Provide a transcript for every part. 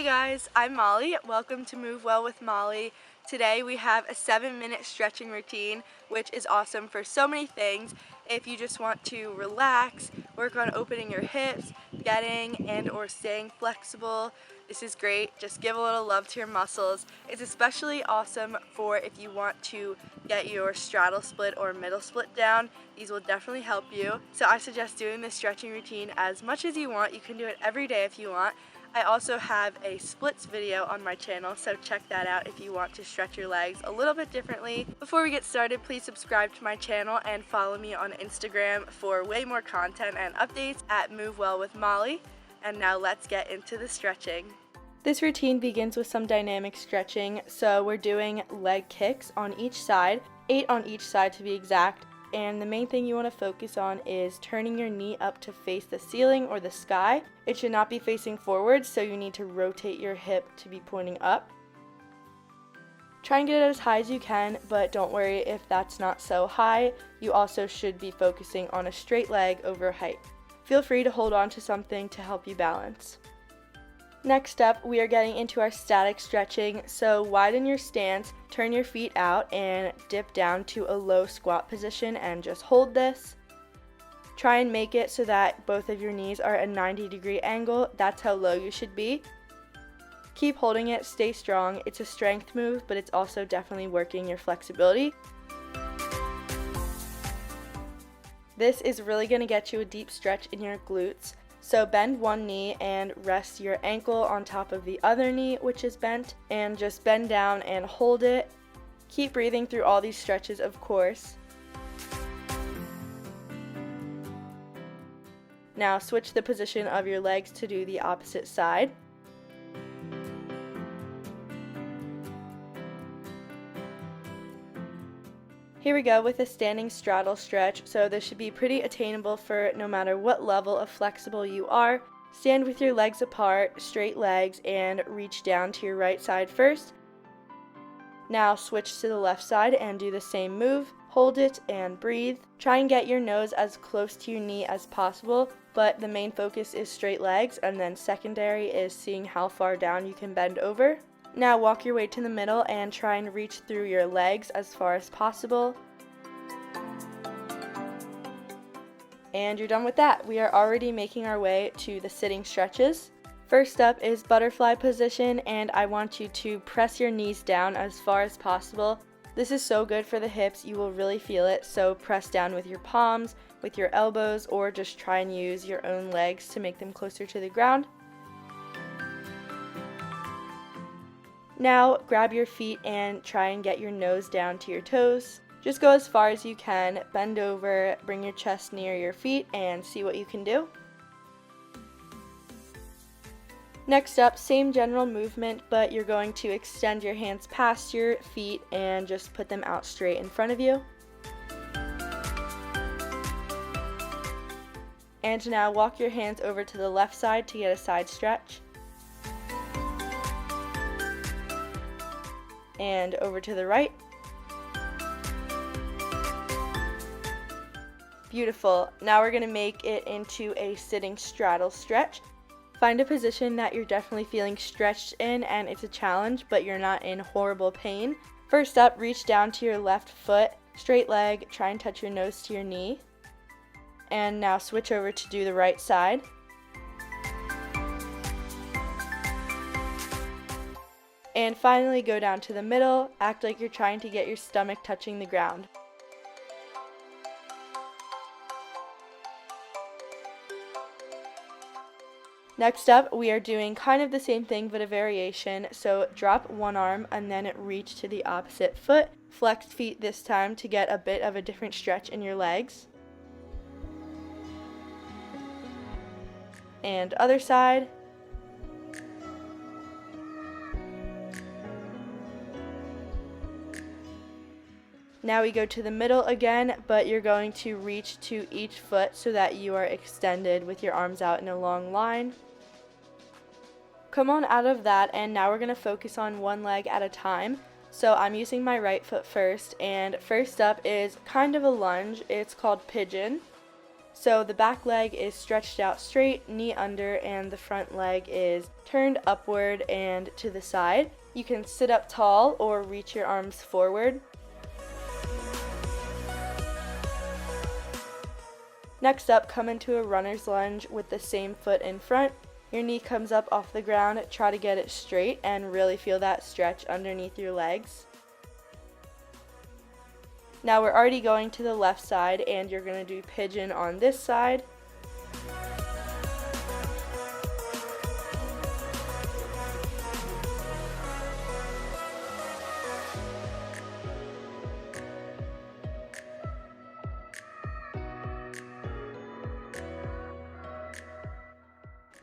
guys, I'm Molly. Welcome to Move Well with Molly. Today we have a 7-minute stretching routine, which is awesome for so many things. If you just want to relax, work on opening your hips, getting and or staying flexible, this is great. Just give a little love to your muscles. It's especially awesome for if you want to get your straddle split or middle split down. These will definitely help you. So I suggest doing this stretching routine as much as you want. You can do it every day if you want. I also have a splits video on my channel, so check that out if you want to stretch your legs a little bit differently. Before we get started, please subscribe to my channel and follow me on Instagram for way more content and updates at MoveWellwithMolly. And now let's get into the stretching. This routine begins with some dynamic stretching, so we're doing leg kicks on each side, 8 on each side to be exact. And the main thing you want to focus on is turning your knee up to face the ceiling or the sky. It should not be facing forward, so you need to rotate your hip to be pointing up. Try and get it as high as you can, but don't worry if that's not so high. You also should be focusing on a straight leg over height. Feel free to hold on to something to help you balance. Next up, we are getting into our static stretching, so widen your stance, turn your feet out, and dip down to a low squat position and just hold this. Try and make it so that both of your knees are at a 90-degree angle. That's how low you should be. Keep holding it, stay strong. It's a strength move, but it's also definitely working your flexibility. This is really going to get you a deep stretch in your glutes. So bend one knee and rest your ankle on top of the other knee, which is bent, and just bend down and hold it. Keep breathing through all these stretches, of course. Now switch the position of your legs to do the opposite side. Here we go with a standing straddle stretch, so this should be pretty attainable for no matter what level of flexible you are. Stand with your legs apart, straight legs, and reach down to your right side first. Now switch to the left side and do the same move. Hold it and breathe. Try and get your nose as close to your knee as possible, but the main focus is straight legs, and then secondary is seeing how far down you can bend over. Now walk your way to the middle and try and reach through your legs as far as possible. And you're done with that. We are already making our way to the sitting stretches. First up is butterfly position, and I want you to press your knees down as far as possible. This is so good for the hips, you will really feel it, so press down with your palms, with your elbows, or just try and use your own legs to make them closer to the ground. Now grab your feet and try and get your nose down to your toes. Just go as far as you can, bend over, bring your chest near your feet, and see what you can do. Next up, same general movement, but you're going to extend your hands past your feet and just put them out straight in front of you. And now walk your hands over to the left side to get a side stretch. And over to the right. Beautiful. Now we're going to make it into a sitting straddle stretch. Find a position that you're definitely feeling stretched in and it's a challenge, but you're not in horrible pain. First up, reach down to your left foot, straight leg, try and touch your nose to your knee. And now switch over to do the right side. And finally, go down to the middle, act like you're trying to get your stomach touching the ground. Next up, we are doing kind of the same thing but a variation, so drop one arm and then reach to the opposite foot. Flex feet this time to get a bit of a different stretch in your legs. And other side. Now we go to the middle again, but you're going to reach to each foot so that you are extended with your arms out in a long line. Come on out of that, and now we're going to focus on one leg at a time. So I'm using my right foot first, and first up is kind of a lunge. It's called pigeon. So the back leg is stretched out straight, knee under, and the front leg is turned upward and to the side. You can sit up tall or reach your arms forward. Next up, come into a runner's lunge with the same foot in front. Your knee comes up off the ground, try to get it straight and really feel that stretch underneath your legs. Now we're already going to the left side and you're going to do pigeon on this side.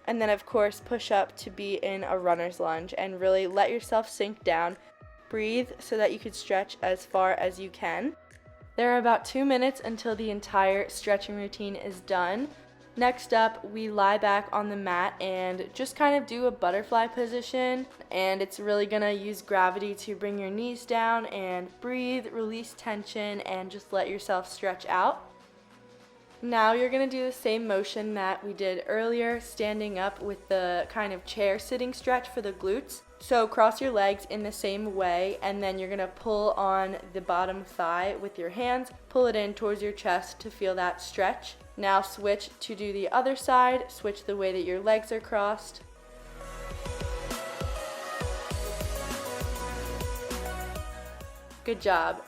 And then of course push up to be in a runner's lunge and really let yourself sink down. Breathe so that you can stretch as far as you can. There are about 2 minutes until the entire stretching routine is done. Next up, we lie back on the mat and just kind of do a butterfly position, and it's really gonna use gravity to bring your knees down and breathe, release tension, and just let yourself stretch out. Now you're going to do the same motion that we did earlier, standing up with the kind of chair sitting stretch for the glutes. So cross your legs in the same way, and then you're going to pull on the bottom thigh with your hands, pull it in towards your chest to feel that stretch. Now switch to do the other side, switch the way that your legs are crossed. Good job.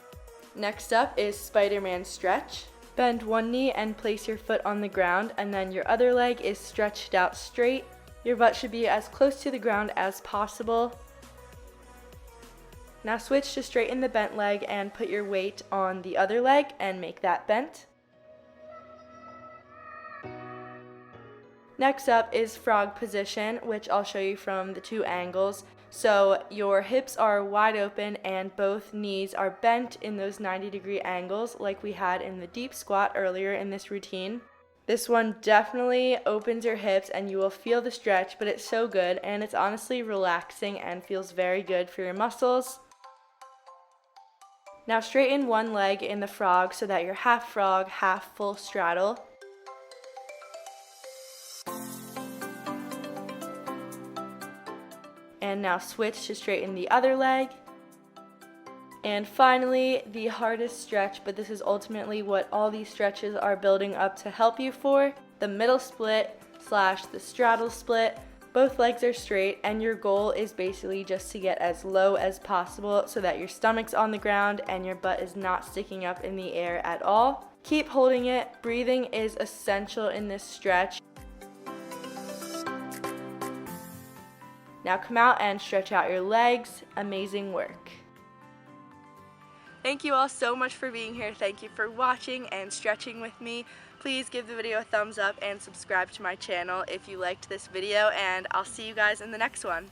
Next up is Spider-Man stretch. Bend one knee and place your foot on the ground, and then your other leg is stretched out straight. Your butt should be as close to the ground as possible. Now switch to straighten the bent leg and put your weight on the other leg and make that bent. Next up is frog position, which I'll show you from the 2 angles. So your hips are wide open and both knees are bent in those 90-degree angles like we had in the deep squat earlier in this routine. This one definitely opens your hips and you will feel the stretch, but it's so good and it's honestly relaxing and feels very good for your muscles. Now straighten one leg in the frog so that you're half frog, half full straddle. And now switch to straighten the other leg. And finally, the hardest stretch, but this is ultimately what all these stretches are building up to help you for, the middle split / the straddle split. Both legs are straight and your goal is basically just to get as low as possible so that your stomach's on the ground and your butt is not sticking up in the air at all. Keep holding it. Breathing is essential in this stretch. Now come out and stretch out your legs. Amazing work. Thank you all so much for being here. Thank you for watching and stretching with me. Please give the video a thumbs up and subscribe to my channel if you liked this video, and I'll see you guys in the next one.